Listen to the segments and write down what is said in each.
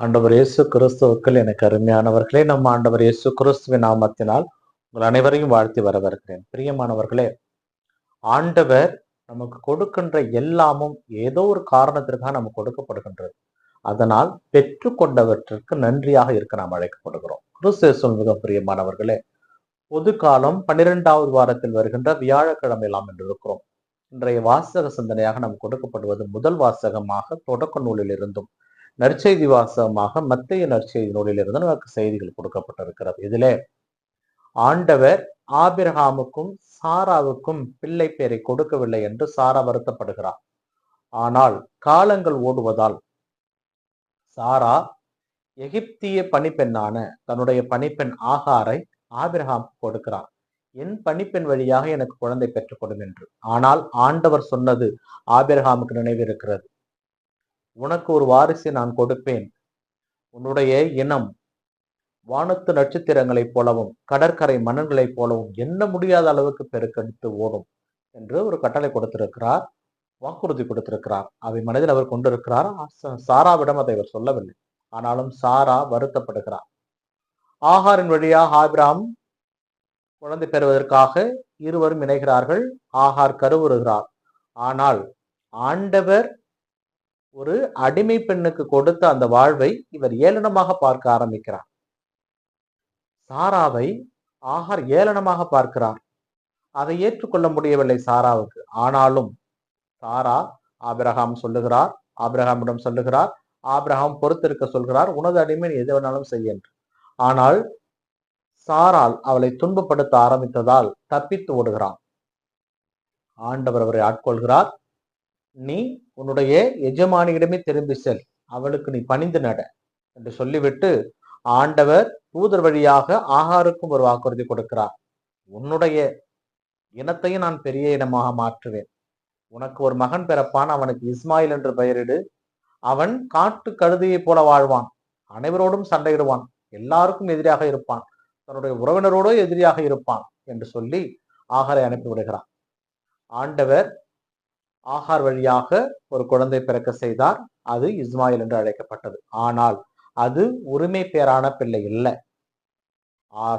ஆண்டவர் இயேசு கிறிஸ்துவுக்குள் எனக்கு அருமையானவர்களே, நம்ம ஆண்டவர் இயேசு கிறிஸ்துவின் நாமத்தினால் உங்கள் அனைவரையும் வாழ்த்தி வரவேற்கிறேன். பிரியமானவர்களே, ஆண்டவர் நமக்கு கொடுக்கின்ற எல்லாமும் ஏதோ ஒரு காரணத்திற்காக நமக்கு கொடுக்கப்படுகின்றது. அதனால் பெற்றுக்கொண்டவற்றிற்கு நன்றியாக இருக்க நாம் அழைக்கப்படுகிறோம். கிறிஸ்து இயேசுவில் மிக பிரியமானவர்களே, பொது காலம் 12வது வாரத்தில் வருகின்ற வியாழக்கிழமையெல்லாம் என்று இருக்கிறோம். இன்றைய வாசக சிந்தனையாக நமக்கு கொடுக்கப்படுவது முதல் வாசகமாக தொடக்க நூலில் இருந்தும் நற்செய்தி வாசகமாக மத்தேயு நற்செய்தி நூலிலிருந்து நமக்கு செய்திகள் கொடுக்கப்பட்டிருக்கிறது. இதிலே ஆண்டவர் ஆபிரகாமுக்கும் சாராவுக்கும் பிள்ளை பேரை கொடுக்கவில்லை என்று சாரா வருத்தப்படுகிறார். ஆனால் காலங்கள் ஓடுவதால் சாரா எகிப்திய பணிப்பெண்ணான தன்னுடைய பணிப்பெண் ஆகாரை ஆபிரகாம் கொடுக்கிறார். என் பணிப்பெண் வழியாக எனக்கு குழந்தை பெற்றுக்கொடும் என்று. ஆனால் ஆண்டவர் சொன்னது ஆபிரகாமுக்கு நினைவிருக்கிறது. உனக்கு ஒரு வாரிசை நான் கொடுப்பேன். உன்னுடைய இனம் வானத்து நட்சத்திரங்களைப் போலவும் கடற்கரை மணல்களைப் போலவும் எண்ண முடியாத அளவுக்கு பெருக்கெடுத்து ஓடும் என்று ஒரு கட்டளை கொடுத்திருக்கிறார், வாக்குறுதி கொடுத்திருக்கிறார். அதை மனதில் அவர் கொண்டிருக்கிறார். சாராவிடம் அதை அவர் சொல்லவில்லை. ஆனாலும் சாரா வருத்தப்படுகிறார். ஆகாரின் வழியாக ஆபிரகாம் குழந்தை பெறுவதற்காக இருவரும் இணைகிறார்கள். ஆகார் கருவுறுகிறார். ஆனால் ஆண்டவர் ஒரு அடிமை பெண்ணுக்கு கொடுத்த அந்த வாழ்வை இவர் ஏளனமாக பார்க்க ஆரம்பிக்கிறார். சாராவை ஆகார் ஏளனமாக பார்க்கிறார். அதை ஏற்றுக்கொள்ள முடியவில்லை சாராவுக்கு. ஆனாலும் சாரா ஆபிரகாமிடம் சொல்லுகிறார். ஆபிரகாம் பொறுத்திருக்க சொல்கிறார். உனது அடிமை எது வேணாலும் செய்ய என்று. ஆனால் சாரால் அவளை துன்பப்படுத்த ஆரம்பித்ததால் தப்பித்து ஓடுகிறான். ஆண்டவர் அவரை ஆட்கொள்கிறார். நீ உன்னுடைய எஜமானியிடமே திரும்பி செல், அவளுக்கு நீ பணிந்து நட என்று சொல்லிவிட்டு ஆண்டவர் தூதர் வழியாக ஆகாருக்கும் ஒரு வாக்குறுதி கொடுக்கிறார். உன்னுடைய இனத்தையும் நான் பெரிய இனமாக மாற்றுவேன். உனக்கு ஒரு மகன் பிறப்பான். அவனுக்கு இஸ்மாயில் என்று பெயரிடு. அவன் காட்டு கழுதையை போல வாழ்வான். அனைவரோடும் சண்டையிடுவான். எல்லாருக்கும் எதிராக இருப்பான். தன்னுடைய உறவினரோடு எதிரியாக இருப்பான் என்று சொல்லி ஆகாரை அனுப்பிவிடுகிறான். ஆண்டவர் ஆகார் வழியாக ஒரு குழந்தை பிறக்க செய்தார். அது இஸ்மாயில் என்று அழைக்கப்பட்டது. ஆனால் அது உரிமை பேரான பிள்ளை இல்லை.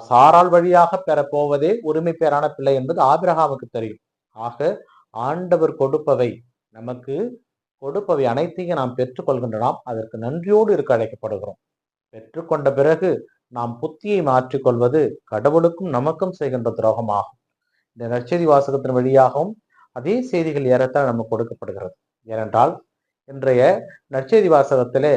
சாரால் வழியாக பெறப்போவதே உரிமை பேரான பிள்ளை என்பது ஆபிரகாமுக்கு தெரியும். ஆக ஆண்டவர் நமக்கு கொடுப்பவை அனைத்தையும் நாம் பெற்றுக்கொள்கின்றோம். அதற்கு நன்றியோடு இருக்க அழைக்கப்படுகிறோம். பெற்றுக்கொண்ட பிறகு நாம் புத்தியை மாற்றிக்கொள்வது கடவுளுக்கும் நமக்கும் செய்கின்ற துரோகமாகும். இந்த நற்செய்தி வாசகத்தின் வழியாகவும் அதே செய்திகள் ஏறத்தால் நமக்கு கொடுக்கப்படுகிறது. ஏனென்றால் இன்றைய நற்செய்தி வாசகத்திலே